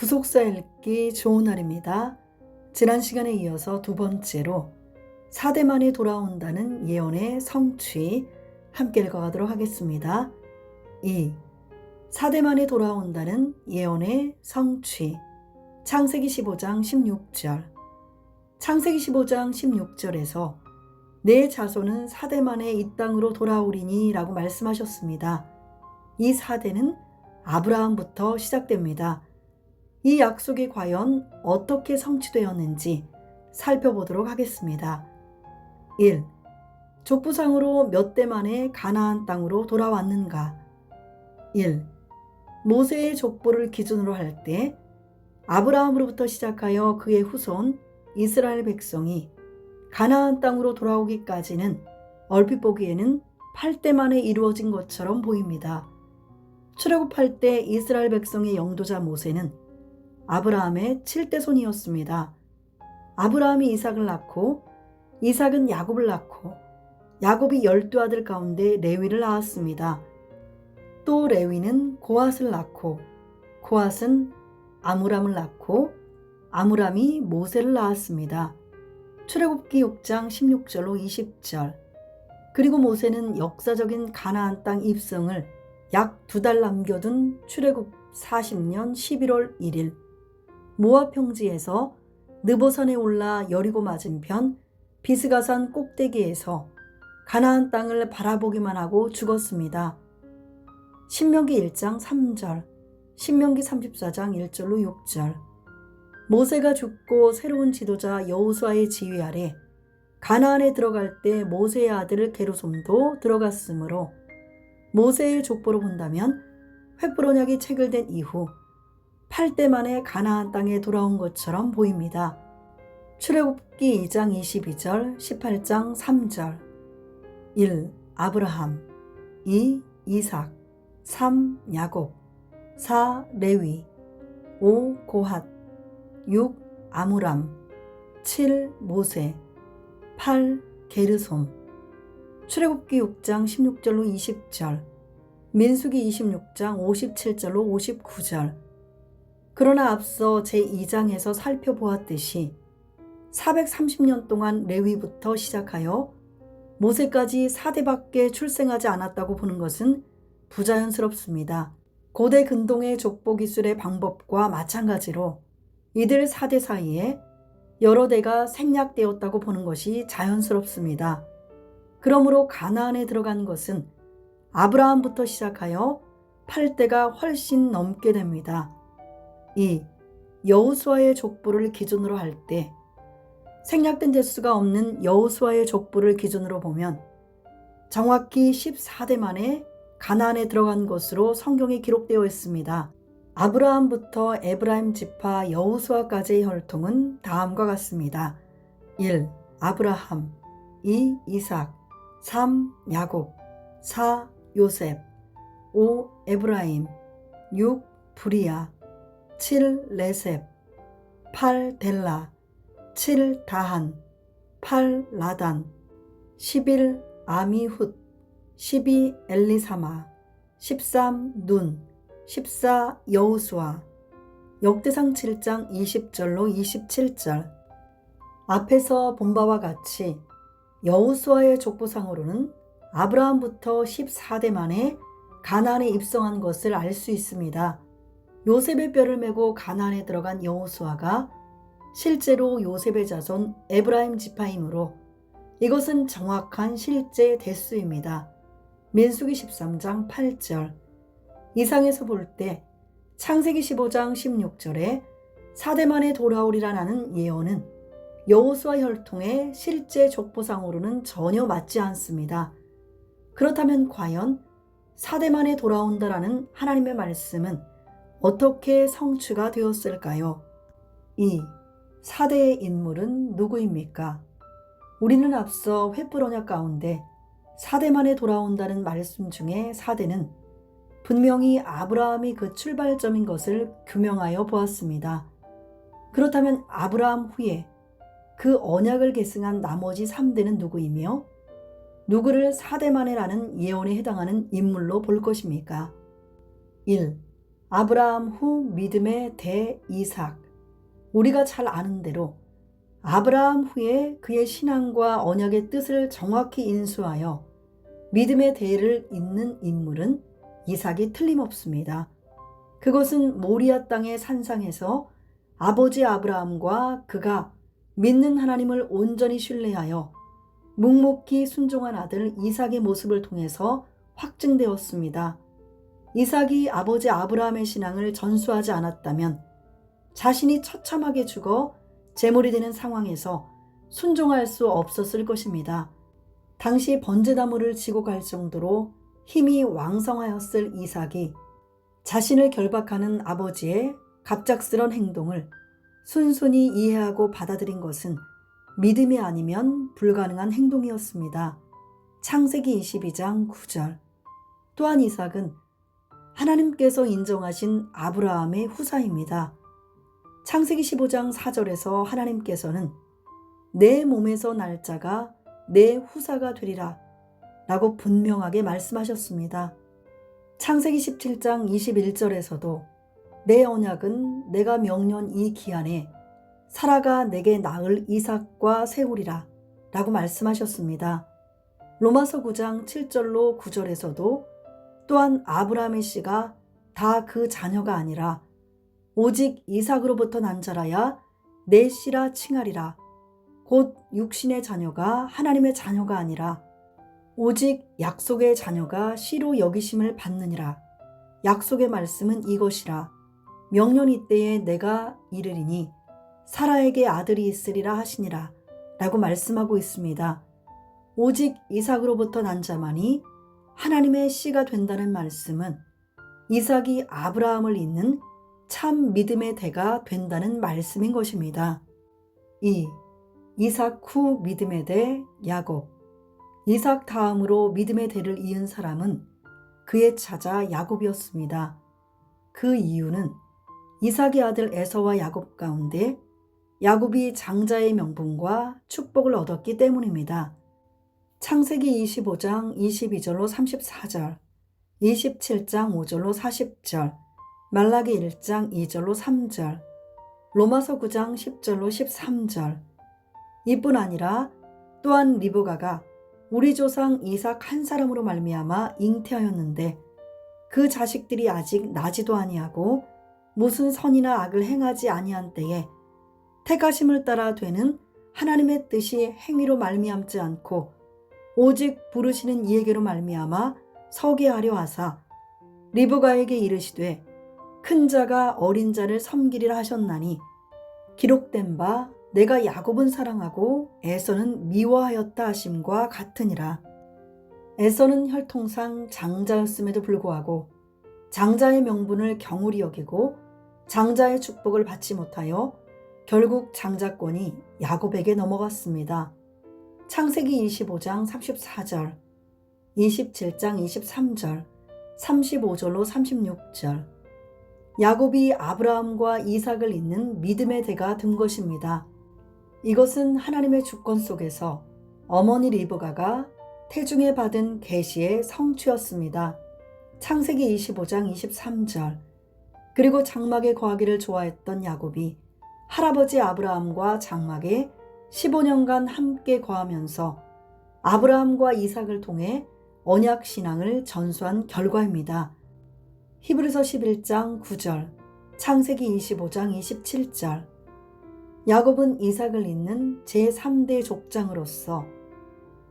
구속사 읽기 좋은 날입니다. 지난 시간에 이어서 두 번째로 4대 만에 돌아온다는 예언의 성취 함께 읽어가도록 하겠습니다. 2. 4대 만에 돌아온다는 예언의 성취. 창세기 15장 16절. 창세기 15장 16절에서 내 자손은 4대 만에 이 땅으로 돌아오리니 라고 말씀하셨습니다. 이 4대는 아브라함부터 시작됩니다. 이 약속이 과연 어떻게 성취되었는지 살펴보도록 하겠습니다. 1. 족부상으로 몇 대 만에 가나안 땅으로 돌아왔는가? 1. 모세의 족보를 기준으로 할 때 아브라함으로부터 시작하여 그의 후손 이스라엘 백성이 가나안 땅으로 돌아오기까지는 얼핏 보기에는 8대 만에 이루어진 것처럼 보입니다. 출애굽할 때 이스라엘 백성의 영도자 모세는 아브라함의 7대 손이었습니다. 아브라함이 이삭을 낳고 이삭은 야곱을 낳고 야곱이 12아들 가운데 레위를 낳았습니다. 또 레위는 고핫을 낳고 고핫은 아므람을 낳고 아므람이 모세를 낳았습니다. 출애굽기 6장 16절로 20절. 그리고 모세는 역사적인 가나안 땅 입성을 약 2달 남겨둔 출애굽 40년 11월 1일 모압 평지에서 느보산에 올라 여리고 맞은편 비스가산 꼭대기에서 가나안 땅을 바라보기만 하고 죽었습니다. 신명기 1장 3절, 신명기 34장 1절로 6절. 모세가 죽고 새로운 지도자 여호수아의 지휘 아래 가나안에 들어갈 때 모세의 아들 게르솜도 들어갔으므로 모세의 족보로 본다면 횃불 언약이 체결된 이후 8대 만에 가나안 땅에 돌아온 것처럼 보입니다. 출애굽기 2장 22절, 18장 3절. 1. 아브라함 2. 이삭 3. 야곱 4. 레위 5. 고핫 6. 아므람 7. 모세 8. 게르솜. 출애굽기 6장 16절로 20절 민수기 26장 57절로 59절. 그러나 앞서 제2장에서 살펴보았듯이 430년 동안 레위부터 시작하여 모세까지 4대밖에 출생하지 않았다고 보는 것은 부자연스럽습니다. 고대 근동의 족보 기술의 방법과 마찬가지로 이들 4대 사이에 여러 대가 생략되었다고 보는 것이 자연스럽습니다. 그러므로 가나안에 들어간 것은 아브라함부터 시작하여 8대가 훨씬 넘게 됩니다. 2. 여호수아의 족보를 기준으로 할 때 생략된 재수가 없는 여호수아의 족보를 기준으로 보면 정확히 14대 만에 가나안에 들어간 것으로 성경에 기록되어 있습니다. 아브라함부터 에브라임 지파 여호수아까지의 혈통은 다음과 같습니다. 1. 아브라함 2. 이삭 3. 야곱 4. 요셉 5. 에브라임 6. 브리아 7. 레셉 8. 델라 7. 다한 8. 라단 11. 아미훗 12. 엘리사마 13. 눈 14. 여호수아. 역대상 7장 20절로 27절. 앞에서 본 바와 같이 여호수아의 족보상으로는 아브라함부터 14대 만에 가나안에 입성한 것을 알 수 있습니다. 요셉의 뼈를 메고 가나안에 들어간 여호수아가 실제로 요셉의 자손 에브라임 지파이므로 이것은 정확한 실제 대수입니다. 민수기 13장 8절. 이상에서 볼 때 창세기 15장 16절에 4대 만에 돌아오리라는 예언은 여호수아 혈통의 실제 족보상으로는 전혀 맞지 않습니다. 그렇다면 과연 4대 만에 돌아온다라는 하나님의 말씀은 어떻게 성취가 되었을까요? 2. 4대의 인물은 누구입니까? 우리는 앞서 횃불 언약 가운데 4대 만에 돌아온다는 말씀 중에 4대는 분명히 아브라함이 그 출발점인 것을 규명하여 보았습니다. 그렇다면 아브라함 후에 그 언약을 계승한 나머지 3대는 누구이며 누구를 4대 만에라는 예언에 해당하는 인물로 볼 것입니까? 1. 아브라함 후 믿음의 대 이삭. 우리가 잘 아는 대로 아브라함 후에 그의 신앙과 언약의 뜻을 정확히 인수하여 믿음의 대를 잇는 인물은 이삭이 틀림없습니다. 그것은 모리아 땅의 산상에서 아버지 아브라함과 그가 믿는 하나님을 온전히 신뢰하여 묵묵히 순종한 아들 이삭의 모습을 통해서 확증되었습니다. 이삭이 아버지 아브라함의 신앙을 전수하지 않았다면 자신이 처참하게 죽어 제물이 되는 상황에서 순종할 수 없었을 것입니다. 당시 번제나무를 지고 갈 정도로 힘이 왕성하였을 이삭이 자신을 결박하는 아버지의 갑작스런 행동을 순순히 이해하고 받아들인 것은 믿음이 아니면 불가능한 행동이었습니다. 창세기 22장 9절. 또한 이삭은 하나님께서 인정하신 아브라함의 후사입니다. 창세기 15장 4절에서 하나님께서는 내 몸에서 날 자가 내 후사가 되리라 라고 분명하게 말씀하셨습니다. 창세기 17장 21절에서도 내 언약은 내가 명년 이 기한에 사라가 내게 낳을 이삭과 세우리라 라고 말씀하셨습니다. 로마서 9장 7절로 9절에서도 또한 아브라함의 씨가 다 그 자녀가 아니라 오직 이삭으로부터 난 자라야 내 씨라 칭하리라. 곧 육신의 자녀가 하나님의 자녀가 아니라 오직 약속의 자녀가 씨로 여기심을 받느니라. 약속의 말씀은 이것이라. 명년 이때에 내가 이르리니 사라에게 아들이 있으리라 하시니라 라고 말씀하고 있습니다. 오직 이삭으로부터 난 자만이 하나님의 씨가 된다는 말씀은 이삭이 아브라함을 잇는 참 믿음의 대가 된다는 말씀인 것입니다. 2. 이삭 후 믿음의 대 야곱. 이삭 다음으로 믿음의 대를 이은 사람은 그의 차자 야곱이었습니다. 그 이유는 이삭의 아들 에서와 야곱 가운데 야곱이 장자의 명분과 축복을 얻었기 때문입니다. 창세기 25장 22절로 34절, 27장 5절로 40절, 말라기 1장 2절로 3절, 로마서 9장 10절로 13절. 이뿐 아니라 또한 리브가가 우리 조상 이삭 한 사람으로 말미암아 잉태하였는데 그 자식들이 아직 나지도 아니하고 무슨 선이나 악을 행하지 아니한 때에 택하심을 따라 되는 하나님의 뜻이 행위로 말미암지 않고 오직 부르시는 이에게로 말미암아 서게 하려 하사 리브가에게 이르시되 큰 자가 어린 자를 섬기리라 하셨나니 기록된 바 내가 야곱은 사랑하고 에서는 미워하였다 하심과 같으니라. 에서는 혈통상 장자였음에도 불구하고 장자의 명분을 경홀히 여기고 장자의 축복을 받지 못하여 결국 장자권이 야곱에게 넘어갔습니다. 창세기 25장 34절, 27장 23절, 35절로 36절. 야곱이 아브라함과 이삭을 잇는 믿음의 대가 된 것입니다. 이것은 하나님의 주권 속에서 어머니 리브가가 태중에 받은 계시의 성취였습니다. 창세기 25장 23절. 그리고 장막에 거하기를 좋아했던 야곱이 할아버지 아브라함과 장막에 15년간 함께 거하면서 아브라함과 이삭을 통해 언약 신앙을 전수한 결과입니다. 히브리서 11장 9절, 창세기 25장 27절. 야곱은 이삭을 잇는 제3대 족장으로서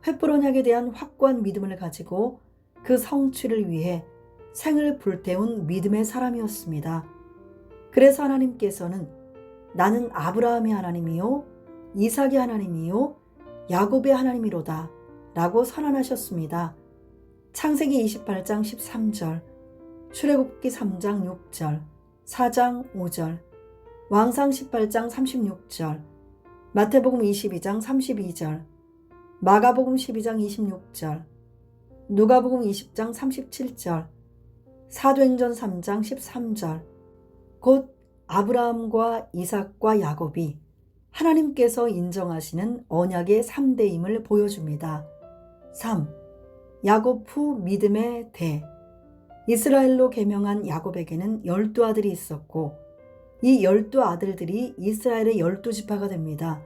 횃불 언약에 대한 확고한 믿음을 가지고 그 성취를 위해 생을 불태운 믿음의 사람이었습니다. 그래서 하나님께서는 나는 아브라함의 하나님이요 이삭의 하나님이요 야곱의 하나님이로다 라고 선언하셨습니다. 창세기 28장 13절, 출애굽기 3장 6절, 4장 5절, 왕상 18장 36절, 마태복음 22장 32절, 마가복음 12장 26절, 누가복음 20장 37절, 사도행전 3장 13절. 곧 아브라함과 이삭과 야곱이 하나님께서 인정하시는 언약의 3대임을 보여줍니다. 3. 야곱 후 믿음의 대. 이스라엘로 계명한 야곱에게는 12아들이 있었고 이 12아들들이 이스라엘의 12지파가 됩니다.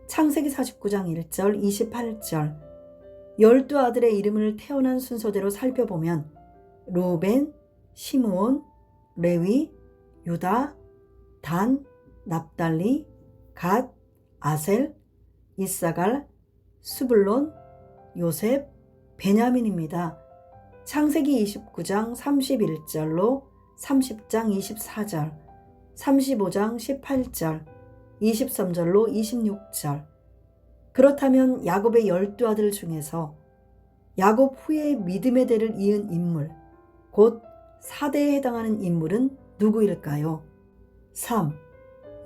창세기 49장 1절 28절 12아들의 이름을 태어난 순서대로 살펴보면 루벤, 시므온, 레위, 유다, 단, 납달리, 갓, 아셀, 이사갈, 스불론, 요셉, 베냐민입니다. 창세기 29장 31절로 30장 24절, 35장 18절, 23절로 26절. 그렇다면 야곱의 12아들 중에서 야곱 후에 믿음의 대를 이은 인물, 곧 4대에 해당하는 인물은 누구일까요? 3.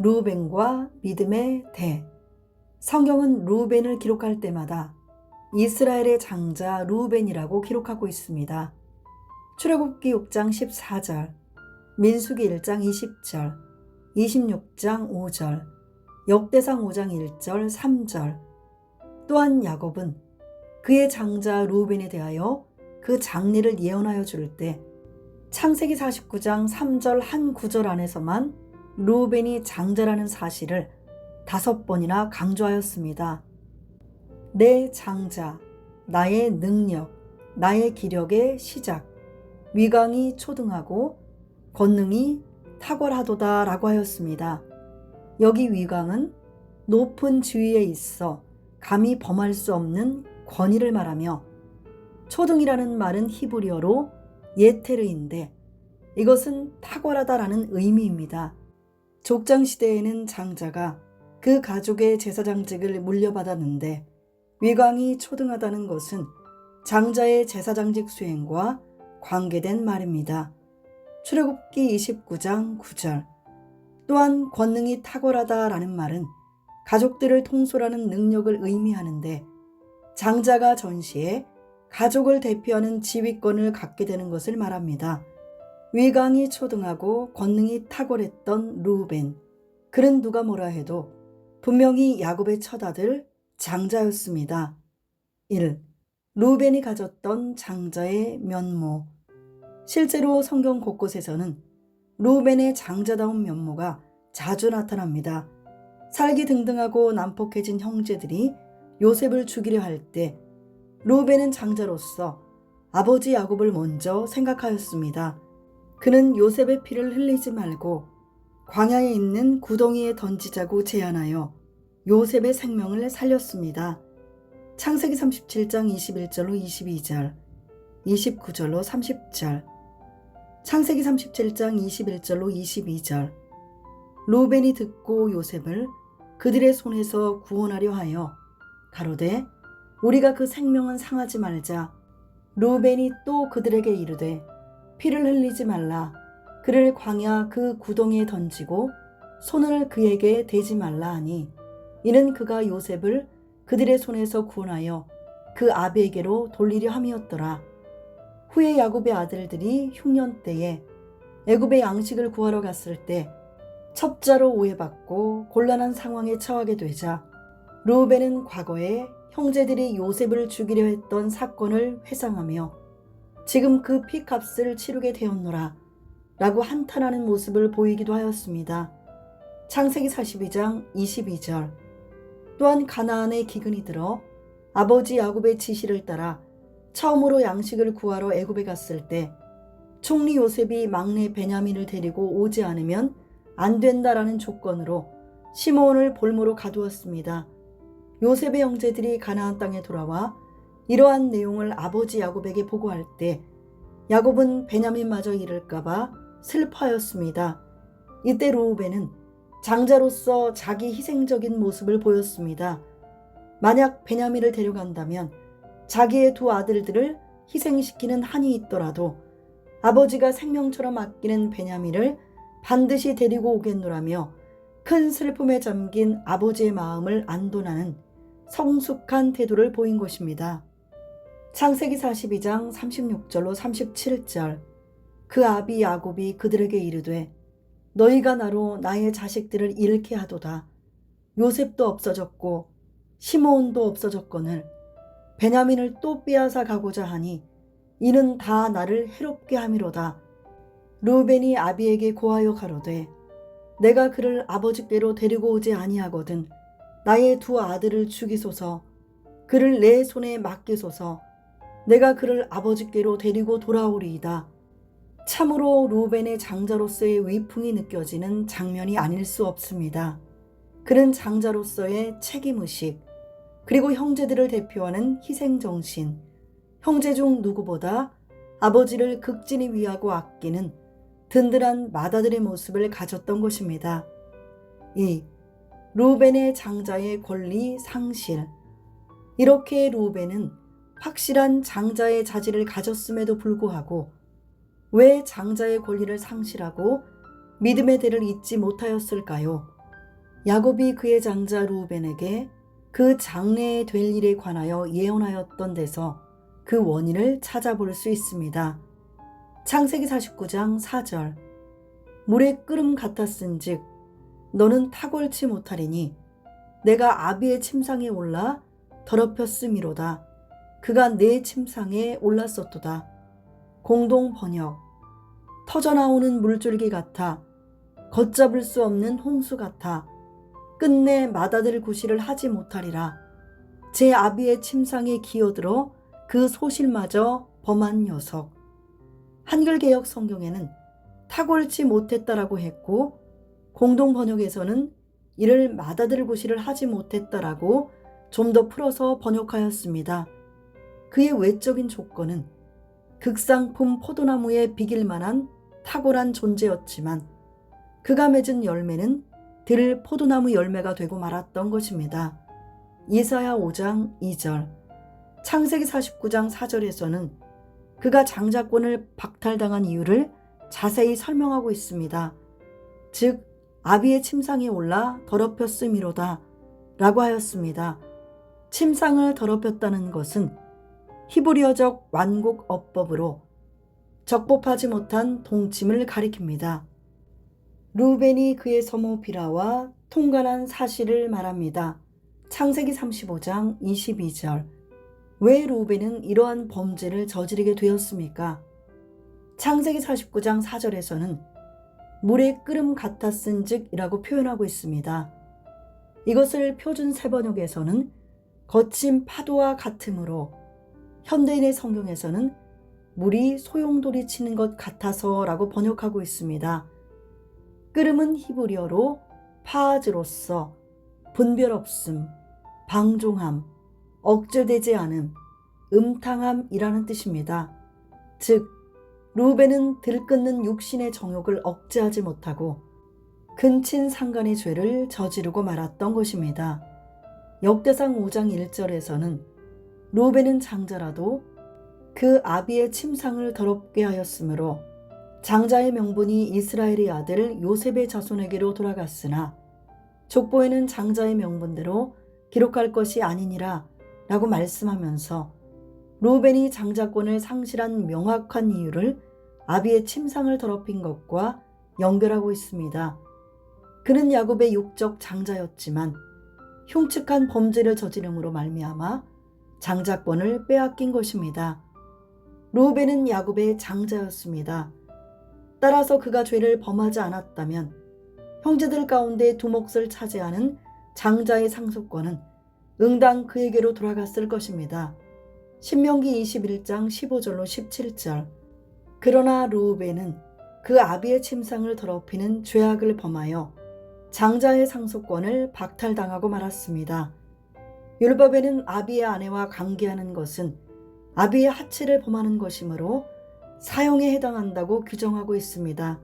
루벤과 믿음의 대. 성경은 루벤을 기록할 때마다 이스라엘의 장자 루벤이라고 기록하고 있습니다. 출애굽기 6장 14절, 민수기 1장 20절, 26장 5절, 역대상 5장 1절 3절. 또한 야곱은 그의 장자 루벤에 대하여 그 장래를 예언하여 줄 때 창세기 49장 3절 한 구절 안에서만 루벤이 장자라는 사실을 5번이나 강조하였습니다. 내 장자, 나의 능력, 나의 기력의 시작, 위강이 초등하고 권능이 탁월하도다 라고 하였습니다. 여기 위강은 높은 지위에 있어 감히 범할 수 없는 권위를 말하며 초등이라는 말은 히브리어로 예테르인데 이것은 탁월하다라는 의미입니다. 족장시대에는 장자가 그 가족의 제사장직을 물려받았는데 위강이 초등하다는 것은 장자의 제사장직 수행과 관계된 말입니다. 출애굽기 29장 9절. 또한 권능이 탁월하다라는 말은 가족들을 통솔하는 능력을 의미하는데 장자가 전시에 가족을 대표하는 지휘권을 갖게 되는 것을 말합니다. 위강이 초등하고 권능이 탁월했던 루벤. 그는 누가 뭐라 해도 분명히 야곱의 첫 아들 장자였습니다. 1. 루벤이 가졌던 장자의 면모. 실제로 성경 곳곳에서는 루벤의 장자다운 면모가 자주 나타납니다. 살기 등등하고 난폭해진 형제들이 요셉을 죽이려 할 때 루벤은 장자로서 아버지 야곱을 먼저 생각하였습니다. 그는 요셉의 피를 흘리지 말고 광야에 있는 구덩이에 던지자고 제안하여 요셉의 생명을 살렸습니다. 창세기 37장 21절로 22절, 29절로 30절. 창세기 37장 21절로 22절. 루벤이 듣고 요셉을 그들의 손에서 구원하려 하여 가로되 우리가 그 생명은 상하지 말자. 루벤이 또 그들에게 이르되 피를 흘리지 말라. 그를 광야 그 구덩이에 던지고 손을 그에게 대지 말라 하니 이는 그가 요셉을 그들의 손에서 구원하여 그 아비에게로 돌리려 함이었더라. 후에 야곱의 아들들이 흉년 때에 애굽의 양식을 구하러 갔을 때 첩자로 오해받고 곤란한 상황에 처하게 되자 루벤은 과거에 형제들이 요셉을 죽이려 했던 사건을 회상하며 지금 그 피값을 치르게 되었노라 라고 한탄하는 모습을 보이기도 하였습니다. 창세기 42장 22절. 또한 가나안에 기근이 들어 아버지 야곱의 지시를 따라 처음으로 양식을 구하러 애굽에 갔을 때 총리 요셉이 막내 베냐민을 데리고 오지 않으면 안 된다라는 조건으로 시므온을 볼모로 가두었습니다. 요셉의 형제들이 가나안 땅에 돌아와 이러한 내용을 아버지 야곱에게 보고할 때 야곱은 베냐민마저 잃을까봐 슬퍼하였습니다. 이때 루벤은 장자로서 자기 희생적인 모습을 보였습니다. 만약 베냐민을 데려간다면 자기의 두 아들들을 희생시키는 한이 있더라도 아버지가 생명처럼 아끼는 베냐민을 반드시 데리고 오겠노라며 큰 슬픔에 잠긴 아버지의 마음을 안도나는 성숙한 태도를 보인 것입니다. 창세기 42장 36절로 37절. 그 아비 야곱이 그들에게 이르되 너희가 나로 나의 자식들을 잃게 하도다. 요셉도 없어졌고 시므온도 없어졌거늘 베냐민을 또 빼앗아 가고자 하니 이는 다 나를 해롭게 함이로다. 르우벤이 아비에게 고하여 가로되 내가 그를 아버지께로 데리고 오지 아니하거든 나의 두 아들을 죽이소서. 그를 내 손에 맡기소서. 내가 그를 아버지께로 데리고 돌아오리이다. 참으로 르우벤의 장자로서의 위풍이 느껴지는 장면이 아닐 수 없습니다. 그는 장자로서의 책임의식, 그리고 형제들을 대표하는 희생정신, 형제 중 누구보다 아버지를 극진히 위하고 아끼는 든든한 맏아들의 모습을 가졌던 것입니다. 2. 르우벤의 장자의 권리 상실. 이렇게 르우벤은 확실한 장자의 자질을 가졌음에도 불구하고 왜 장자의 권리를 상실하고 믿음의 대를 잇지 못하였을까요? 야곱이 그의 장자 르우벤에게 그 장래에 될 일에 관하여 예언하였던 데서 그 원인을 찾아볼 수 있습니다. 창세기 49장 4절. 물의 끓음 같았은즉 너는 탁월치 못하리니 내가 아비의 침상에 올라 더럽혔음이로다. 그가 내 침상에 올랐었도다. 공동 번역. 터져나오는 물줄기 같아 걷잡을 수 없는 홍수 같아 끝내 맏아들 구실을 하지 못하리라. 제 아비의 침상에 기어들어 그 소실마저 범한 녀석. 한글개역 성경에는 탁월치 못했다라고 했고 공동 번역에서는 이를 맏아들 구실을 하지 못했다라고 좀 더 풀어서 번역하였습니다. 그의 외적인 조건은 극상품 포도나무에 비길 만한 탁월한 존재였지만 그가 맺은 열매는 들 포도나무 열매가 되고 말았던 것입니다. 이사야 5장 2절, 창세기 49장 4절에서는 그가 장자권을 박탈당한 이유를 자세히 설명하고 있습니다. 즉 아비의 침상에 올라 더럽혔음이로다 라고 하였습니다. 침상을 더럽혔다는 것은 히브리어적 완곡 어법으로 적법하지 못한 동침을 가리킵니다. 르우벤이 그의 서모 비라와 통관한 사실을 말합니다. 창세기 35장 22절. 왜 르우벤은 이러한 범죄를 저지르게 되었습니까? 창세기 49장 4절에서는 물의 끓음 같았은즉 이라고 표현하고 있습니다. 이것을 표준 세번역에서는 거친 파도와 같으므로, 현대인의 성경에서는 물이 소용돌이 치는 것 같아서 라고 번역하고 있습니다. 끓음은 히브리어로 파아즈로서 분별 없음, 방종함, 억제되지 않음, 음탕함이라는 뜻입니다. 즉 르우벤은 들끓는 육신의 정욕을 억제하지 못하고 근친상간의 죄를 저지르고 말았던 것입니다. 역대상 5장 1절에서는 르우벤은 장자라도 그 아비의 침상을 더럽게 하였으므로 장자의 명분이 이스라엘의 아들 요셉의 자손에게로 돌아갔으나 족보에는 장자의 명분대로 기록할 것이 아니니라 라고 말씀하면서 르우벤이 장자권을 상실한 명확한 이유를 아비의 침상을 더럽힌 것과 연결하고 있습니다. 그는 야곱의 육적 장자였지만 흉측한 범죄를 저지름으로 말미암아 장자권을 빼앗긴 것입니다. 르우벤은 야곱의 장자였습니다. 따라서 그가 죄를 범하지 않았다면 형제들 가운데 두 몫을 차지하는 장자의 상속권은 응당 그에게로 돌아갔을 것입니다. 신명기 21장 15절로 17절. 그러나 르우벤은 그 아비의 침상을 더럽히는 죄악을 범하여 장자의 상속권을 박탈당하고 말았습니다. 율법에는 아비의 아내와 관계하는 것은 아비의 하체를 범하는 것이므로 사형에 해당한다고 규정하고 있습니다.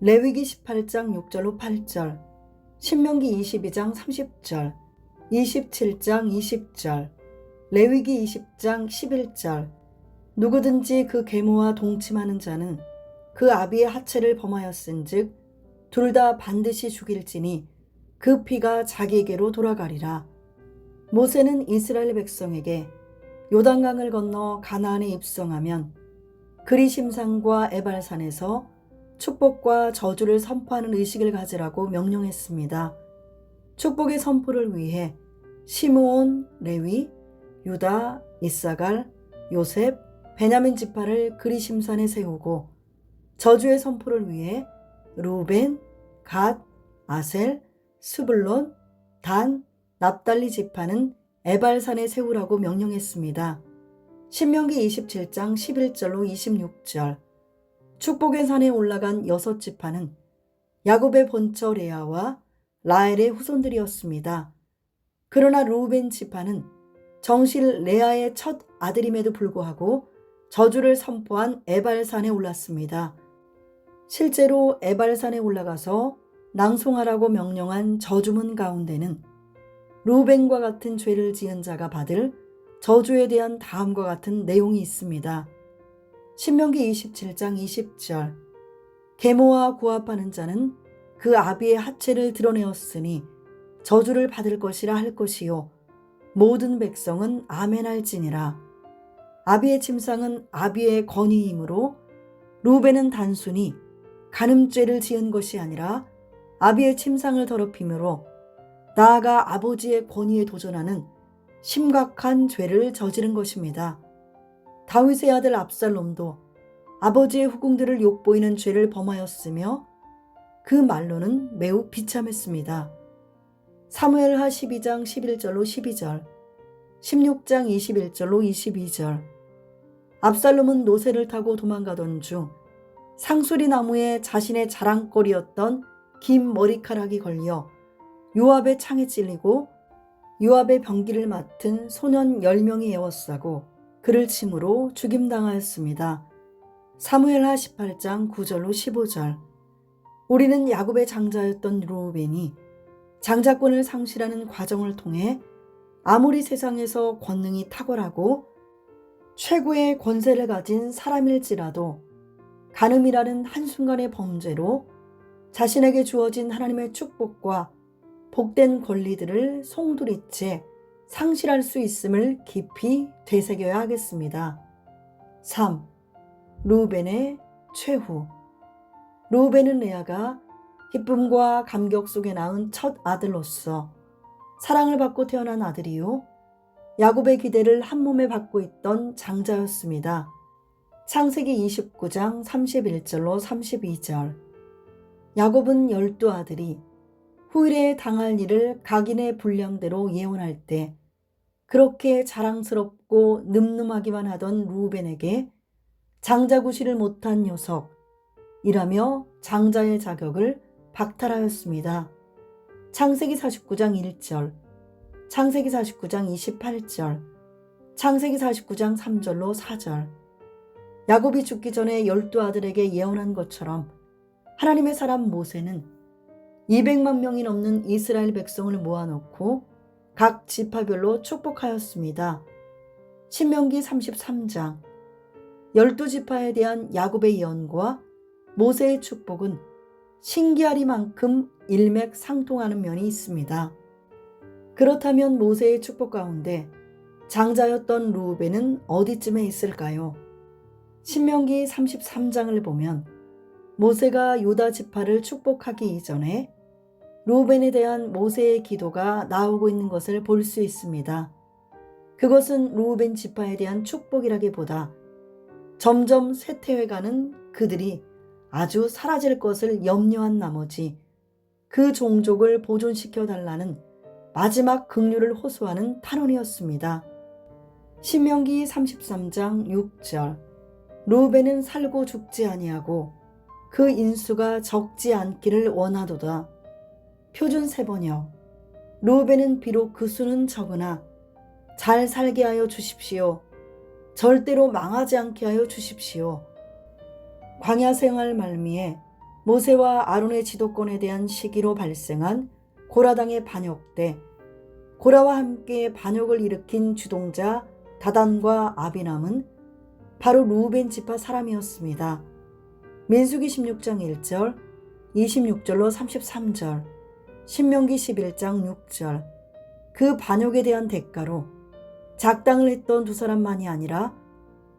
레위기 18장 6절로 8절, 신명기 22장 30절, 27장 20절, 레위기 20장 11절. 누구든지 그 계모와 동침하는 자는 그 아비의 하체를 범하였은즉 둘 다 반드시 죽일지니 그 피가 자기에게로 돌아가리라. 모세는 이스라엘 백성에게 요단강을 건너 가나안에 입성하면 그리심산과 에발산에서 축복과 저주를 선포하는 의식을 가지라고 명령했습니다. 축복의 선포를 위해 시므온, 레위, 유다, 이사갈, 요셉, 베냐민 지파를 그리심산에 세우고 저주의 선포를 위해 루벤, 갓, 아셀, 스불론, 단, 납달리 지파는 에발산에 세우라고 명령했습니다. 신명기 27장 11절로 26절. 축복의 산에 올라간 6지파는 야곱의 본처 레아와 라헬의 후손들이었습니다. 그러나 루벤 지파는 정실 레아의 첫 아들임에도 불구하고 저주를 선포한 에발산에 올랐습니다. 실제로 에발산에 올라가서 낭송하라고 명령한 저주문 가운데는 루벤과 같은 죄를 지은 자가 받을 저주에 대한 다음과 같은 내용이 있습니다. 신명기 27장 20절. 계모와 구합하는 자는 그 아비의 하체를 드러내었으니 저주를 받을 것이라 할 것이요 모든 백성은 아멘할지니라. 아비의 침상은 아비의 건의이므로 루벤은 단순히 간음죄를 지은 것이 아니라 아비의 침상을 더럽힘으로 나아가 아버지의 권위에 도전하는 심각한 죄를 저지른 것입니다. 다윗의 아들 압살롬도 아버지의 후궁들을 욕보이는 죄를 범하였으며 그 말로는 매우 비참했습니다. 사무엘하 12장 11절로 12절, 16장 21절로 22절. 압살롬은 노새를 타고 도망가던 중 상수리 나무에 자신의 자랑거리였던 긴 머리카락이 걸려 요압의 창에 찔리고 요압의 병기를 맡은 소년 10명이 에워싸고 그를 침으로 죽임당하였습니다. 사무엘하 18장 9절로 15절. 우리는 야곱의 장자였던 루벤이 장자권을 상실하는 과정을 통해 아무리 세상에서 권능이 탁월하고 최고의 권세를 가진 사람일지라도 간음이라는 한순간의 범죄로 자신에게 주어진 하나님의 축복과 복된 권리들을 송두리째 상실할 수 있음을 깊이 되새겨야 하겠습니다. 3. 루벤의 최후. 루벤은 레아가 기쁨과 감격 속에 낳은 첫 아들로서 사랑을 받고 태어난 아들이요 야곱의 기대를 한몸에 받고 있던 장자였습니다. 창세기 29장 31절로 32절. 야곱은 12아들이 후일에 당할 일을 각인의 분량대로 예언할 때 그렇게 자랑스럽고 늠름하기만 하던 루벤에게 장자구실을 못한 녀석이라며 장자의 자격을 박탈하였습니다. 창세기 49장 1절, 창세기 49장 28절, 창세기 49장 3절로 4절. 야곱이 죽기 전에 12아들에게 예언한 것처럼 하나님의 사람 모세는 200만 명이 넘는 이스라엘 백성을 모아놓고 각 지파별로 축복하였습니다. 신명기 33장. 12지파에 대한 야곱의 예언과 모세의 축복은 신기하리만큼 일맥상통하는 면이 있습니다. 그렇다면 모세의 축복 가운데 장자였던 루벤은 어디쯤에 있을까요? 신명기 33장을 보면 모세가 유다 지파를 축복하기 이전에 루벤에 대한 모세의 기도가 나오고 있는 것을 볼 수 있습니다. 그것은 루벤 지파에 대한 축복이라기보다 점점 쇠퇴해가는 그들이 아주 사라질 것을 염려한 나머지 그 종족을 보존시켜 달라는 마지막 긍휼을 호소하는 탄원이었습니다. 신명기 33장 6절. 루벤은 살고 죽지 아니하고 그 인수가 적지 않기를 원하도다. 표준 세번역. 루벤은 비록 그 수는 적으나 잘 살게 하여 주십시오. 절대로 망하지 않게 하여 주십시오. 광야 생활 말미에 모세와 아론의 지도권에 대한 시기로 발생한 고라당의 반역 때 고라와 함께 반역을 일으킨 주동자 다단과 아비람은 바로 루벤 지파 사람이었습니다. 민수기 16장 1절, 26절로 33절, 신명기 11장 6절. 그 반역에 대한 대가로 작당을 했던 두 사람만이 아니라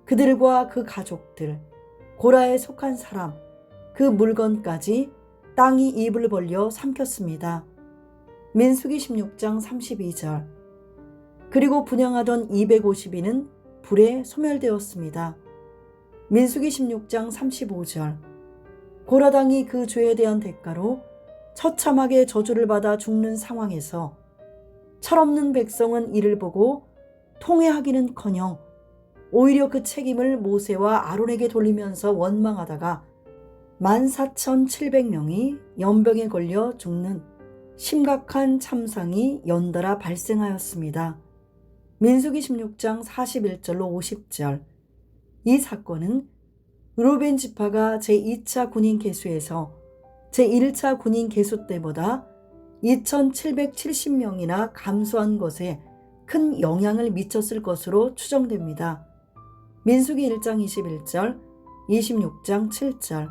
그들과 그 가족들, 고라에 속한 사람, 그 물건까지 땅이 입을 벌려 삼켰습니다. 민수기 16장 32절. 그리고 분양하던 250인은 불에 소멸되었습니다. 민수기 16장 35절. 고라당이 그 죄에 대한 대가로 처참하게 저주를 받아 죽는 상황에서 철없는 백성은 이를 보고 통회하기는커녕 오히려 그 책임을 모세와 아론에게 돌리면서 원망하다가 14,700명이 연병에 걸려 죽는 심각한 참상이 연달아 발생하였습니다. 민수기 16장 41절로 50절. 이 사건은 루벤 지파가 제2차 군인 계수에서 제1차 군인 계수 때보다 2,770명이나 감소한 것에 큰 영향을 미쳤을 것으로 추정됩니다. 민수기 1장 21절, 26장 7절.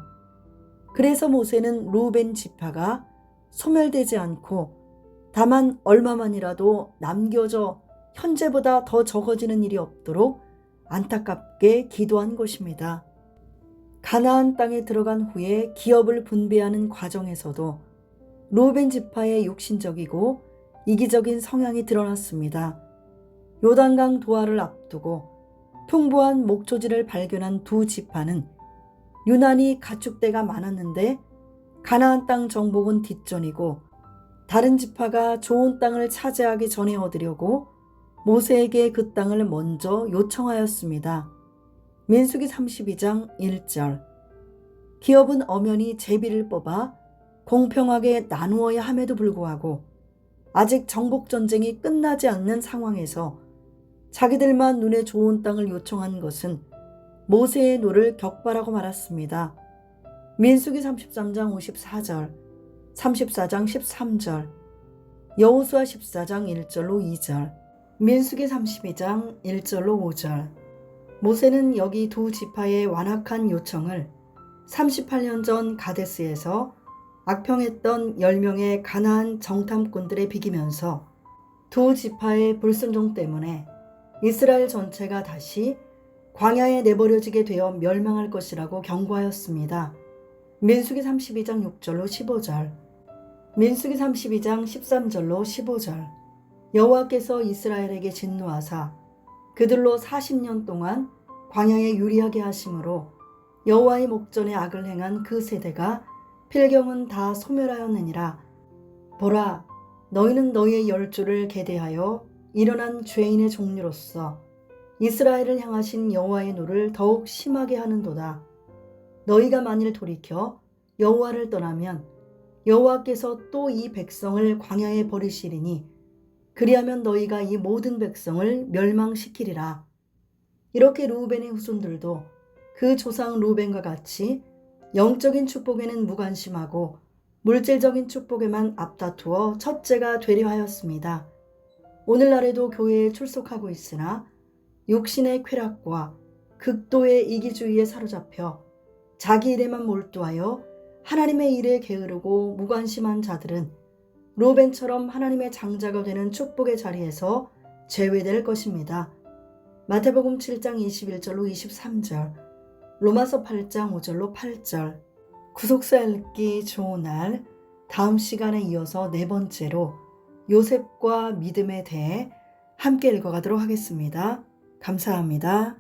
그래서 모세는 루벤 지파가 소멸되지 않고 다만 얼마만이라도 남겨져 현재보다 더 적어지는 일이 없도록 안타깝게 기도한 것입니다. 가나안 땅에 들어간 후에 기업을 분배하는 과정에서도 루벤 지파의 육신적이고 이기적인 성향이 드러났습니다. 요단강 도하를 앞두고 풍부한 목초지를 발견한 두 지파는 유난히 가축대가 많았는데 가나안 땅 정복은 뒷전이고 다른 지파가 좋은 땅을 차지하기 전에 얻으려고 모세에게 그 땅을 먼저 요청하였습니다. 민수기 32장 1절. 기업은 엄연히 제비를 뽑아 공평하게 나누어야 함에도 불구하고 아직 정복전쟁이 끝나지 않는 상황에서 자기들만 눈에 좋은 땅을 요청한 것은 모세의 노를 격발하고 말았습니다. 민수기 33장 54절, 34장 13절, 여호수아 14장 1절로 2절, 민수기 32장 1절로 5절. 모세는 여기 두 지파의 완악한 요청을 38년 전 가데스에서 악평했던 10명의 가나안 정탐꾼들에 비기면서 두 지파의 불순종 때문에 이스라엘 전체가 다시 광야에 내버려지게 되어 멸망할 것이라고 경고하였습니다. 민수기 32장 6절로 15절, 민수기 32장 13절로 15절. 여호와께서 이스라엘에게 진노하사 그들로 40년 동안 광야에 유리하게 하심으로 여호와의 목전에 악을 행한 그 세대가 필경은 다 소멸하였느니라. 보라, 너희는 너희의 열조를 계대하여 일어난 죄인의 종류로서 이스라엘을 향하신 여호와의 노를 더욱 심하게 하는도다. 너희가 만일 돌이켜 여호와를 떠나면 여호와께서 또 이 백성을 광야에 버리시리니 그리하면 너희가 이 모든 백성을 멸망시키리라. 이렇게 루벤의 후손들도 그 조상 루벤과 같이 영적인 축복에는 무관심하고 물질적인 축복에만 앞다투어 첫째가 되려 하였습니다. 오늘날에도 교회에 출석하고 있으나 육신의 쾌락과 극도의 이기주의에 사로잡혀 자기 일에만 몰두하여 하나님의 일에 게으르고 무관심한 자들은 루벤처럼 하나님의 장자가 되는 축복의 자리에서 제외될 것입니다. 마태복음 7장 21절로 23절, 로마서 8장 5절로 8절. 구속사 읽기 좋은 날, 다음 시간에 이어서 네 번째로 요셉과 믿음에 대해 함께 읽어가도록 하겠습니다. 감사합니다.